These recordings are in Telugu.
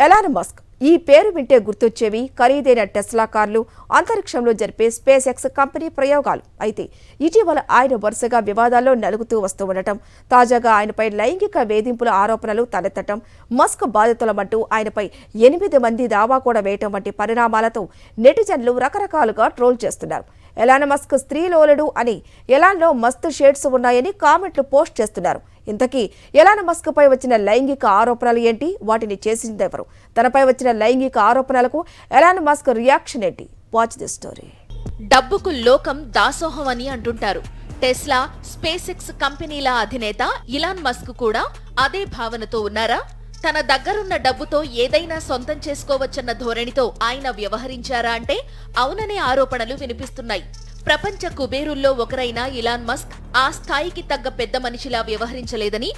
ఎలాన్ మస్క్ ఈ పేరు వింటే గుర్తొచ్చేవి ఖరీదైన టెస్లా కార్లు, అంతరిక్షంలో జరిపే స్పేస్ ఎక్స్ కంపెనీ ప్రయోగాలు. అయితే ఇటీవల ఆయన వరుసగా వివాదాల్లో నలుగుతూ వస్తూ ఉండటం, తాజాగా ఆయనపై లైంగిక వేధింపుల ఆరోపణలు తలెత్తటం, మస్క్ బాధితులమంటూ ఆయనపై 8 మంది దావా కూడా వేయటం వంటి పరిణామాలతో నెటిజన్లు రకరకాలుగా ట్రోల్ చేస్తున్నారు. ఎలాన్ మస్క్ స్త్రీలోలుడు అని, ఎలాన్లో మస్తు షేడ్స్ ఉన్నాయని కామెంట్లు పోస్ట్ చేస్తున్నారు. ఇంతకీ ఎలాన్ మస్క్ పై వచ్చిన లైంగిక ఆరోపణలు ఏంటి? వాటిని చేసిందెవరు? తనపై వచ్చిన లైంగిక ఆరోపణలకు ఎలాన్ మస్క్ రియాక్షన్ ఏంటి? Watch the story. డబ్బుకు లోకం దాసోహం అని అంటుంటారు. టెస్లా, స్పేస్ ఎక్స్ కంపెనీల అధినేత ఇలాన్ మస్క్ కూడా అదే భావనతో ఉన్నారా? తన దగ్గరున్న డబ్బుతో ఏదైనా సొంతం చేసుకోవచ్చన్న ధోరణితో ఆయన వ్యవహరించారా అంటే అవుననే ఆరోపణలు వినిపిస్తున్నాయి. ప్రపంచ కుబేరుల్లో ఒకరైన ఇలాన్ మస్క్ ఆ స్థాయికి తగ్గ పెద్ద మనిషిలా వ్యవహరించలేదని,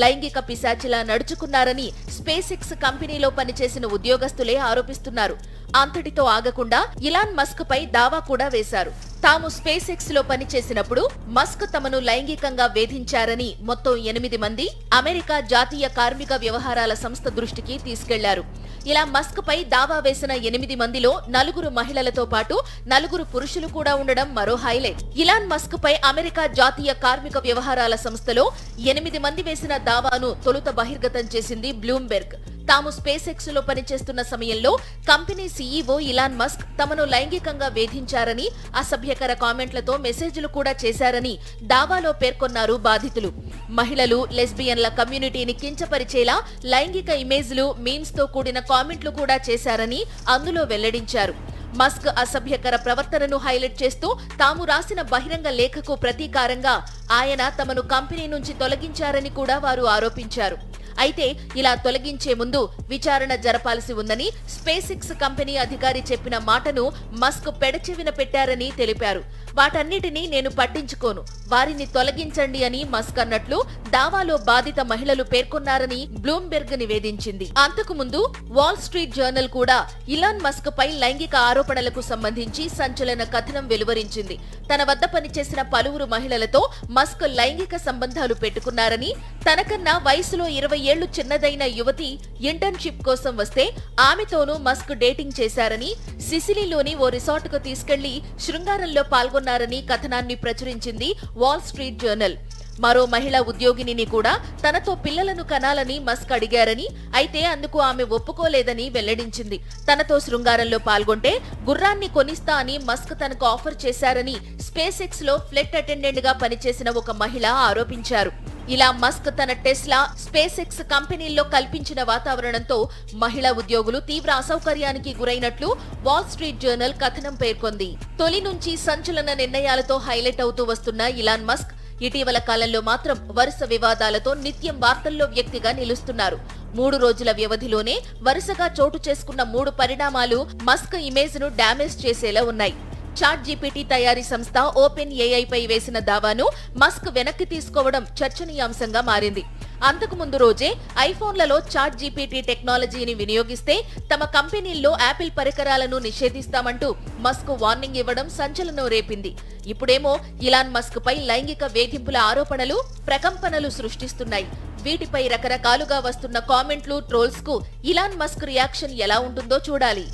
లైంగిక పిశాచిలా నడుచుకున్నారని స్పేస్ ఎక్స్ కంపెనీలో పనిచేసిన ఉద్యోగస్తులే ఆరోపిస్తున్నారు. అంతటితో ఆగకుండా ఇలాన్ మస్క్ పై దావా కూడా వేశారు. తాము స్పేస్ ఎక్స్ లో పనిచేసినప్పుడు మస్క్ తమను లైంగికంగా వేధించారని మొత్తం 8 మంది అమెరికా జాతీయ కార్మిక వ్యవహారాల సంస్థ దృష్టికి తీసుకెళ్లారు. ఇలా మస్క్ పై దావా వేసిన 8 మందిలో 4 మహిళలతో పాటు 4 పురుషులు కూడా ఉండడం మరో హైలైట్. ఇలాన్ మస్క్ పై అమెరికా జాతీయ కార్మిక వ్యవహారాల సంస్థలో 8 మంది వేసిన దావాను తొలుత బహిర్గతం చేసింది బ్లూంబెర్గ్. తాము స్పేస్ ఎక్స్ లో పనిచేస్తున్న సమయంలో కంపెనీ సీఈఓ ఇలాన్ మస్క్ తమను లైంగికంగా వేధించారని, అసభ్యకర కామెంట్లతో మెసేజ్లు కూడా చేశారని దావాలో పేర్కొన్నారు బాధితులు. మహిళలు, లెస్బియన్ల కమ్యూనిటీని కించపరిచేలా లైంగిక ఇమేజ్లు, మీమ్స్ తో కూడిన కామెంట్లు కూడా చేశారని అందులో వెల్లడించారు. మస్క్ అసభ్యకర ప్రవర్తనను హైలైట్ చేస్తూ తాము రాసిన బహిరంగ లేఖకు ప్రతీకారంగా ఆయన తమను కంపెనీ నుంచి తొలగించారని కూడా వారు ఆరోపించారు. అయితే ఇలా తొలగించే ముందు విచారణ జరపాల్సి ఉందని స్పేస్ ఎక్స్ కంపెనీ అధికారి చెప్పిన మాటను మస్క్ పెడచెవిన పెట్టారని తెలిపారు. వాటన్నిటినీ నేను పట్టించుకోను, వారిని తొలగించండి అని మస్క్ అన్నట్లు దావాలో బాధిత మహిళలు పేర్కొన్నారని బ్లూంబెర్గ్ నివేదించింది. అంతకుముందు వాల్ స్ట్రీట్ జర్నల్ కూడా ఇలాన్ మస్క్ పై లైంగిక ఆరోపణలకు సంబంధించి సంచలన కథనం వెలువరించింది. తన వద్ద పనిచేసిన పలువురు మహిళలతో మస్క్ లైంగిక సంబంధాలు పెట్టుకున్నారని, తనకన్నా వయసులో 20 ఏళ్లు చిన్నదైన యువతి ఇంటర్న్షిప్ కోసం వస్తే ఆమెతోనూ మస్క్ డేటింగ్ చేశారని, సిసిలీలోని ఓ రిసార్ట్ కు తీసుకెళ్లి శృంగారంలో పాల్గొన్నారని కథనాన్ని ప్రచురించింది వాల్ స్ట్రీట్ జర్నల్. మరో మహిళా ఉద్యోగిని కూడా తనతో పిల్లలను కనాలని మస్క్ అడిగారని, అయితే అందుకు ఆమె ఒప్పుకోలేదని వెల్లడించింది. తనతో శృంగారంలో పాల్గొంటే గుర్రాన్ని కొనిస్తా అని మస్క్ తనకు ఆఫర్ చేశారని స్పేస్ ఎక్స్ లో ఫ్లైట్ అటెండెంట్ గా పనిచేసిన ఒక మహిళ ఆరోపించారు. ఇలా మస్క్ తన టెస్లా, స్పేస్ ఎక్స్ కంపెనీల్లో కల్పించిన వాతావరణంతో మహిళా ఉద్యోగులు తీవ్ర అసౌకర్యానికి గురైనట్లు వాల్ స్ట్రీట్ జర్నల్ కథనం పేర్కొంది. తొలి నుంచి సంచలన నిర్ణయాలతో హైలైట్ అవుతూ వస్తున్న ఇలాన్ మస్క్ ఇటీవల కాలంలో మాత్రం వరుస వివాదాలతో నిత్యం వార్తల్లో వ్యక్తిగా నిలుస్తున్నారు. 3 రోజుల వ్యవధిలోనే వరుసగా చోటు చేసుకున్న 3 పరిణామాలు మస్క్ ఇమేజ్ ను డ్యామేజ్ చేసేలా ఉన్నాయి. చాట్ జీపీటీ తయారీ సంస్థ ఓపెన్ ఏఐ పై వేసిన దావాను మస్క్ వెనక్కి తీసుకోవడం చర్చనీయాంశంగా మారింది. అంతకుముందు రోజే ఐఫోన్లలో చాట్ జీపీటీ టెక్నాలజీని వినియోగిస్తే తమ కంపెనీల్లో యాపిల్ పరికరాలను నిషేధిస్తామంటూ మస్క్ వార్నింగ్ ఇవ్వడం సంచలనం రేపింది. ఇప్పుడేమో ఇలాన్ మస్క్ పై లైంగిక వేధింపుల ఆరోపణలు ప్రకంపనలు సృష్టిస్తున్నాయి. వీటిపై రకరకాలుగా వస్తున్న కామెంట్లు, ట్రోల్స్ కు ఇలాన్ మస్క్ రియాక్షన్ ఎలా ఉంటుందో చూడాలి.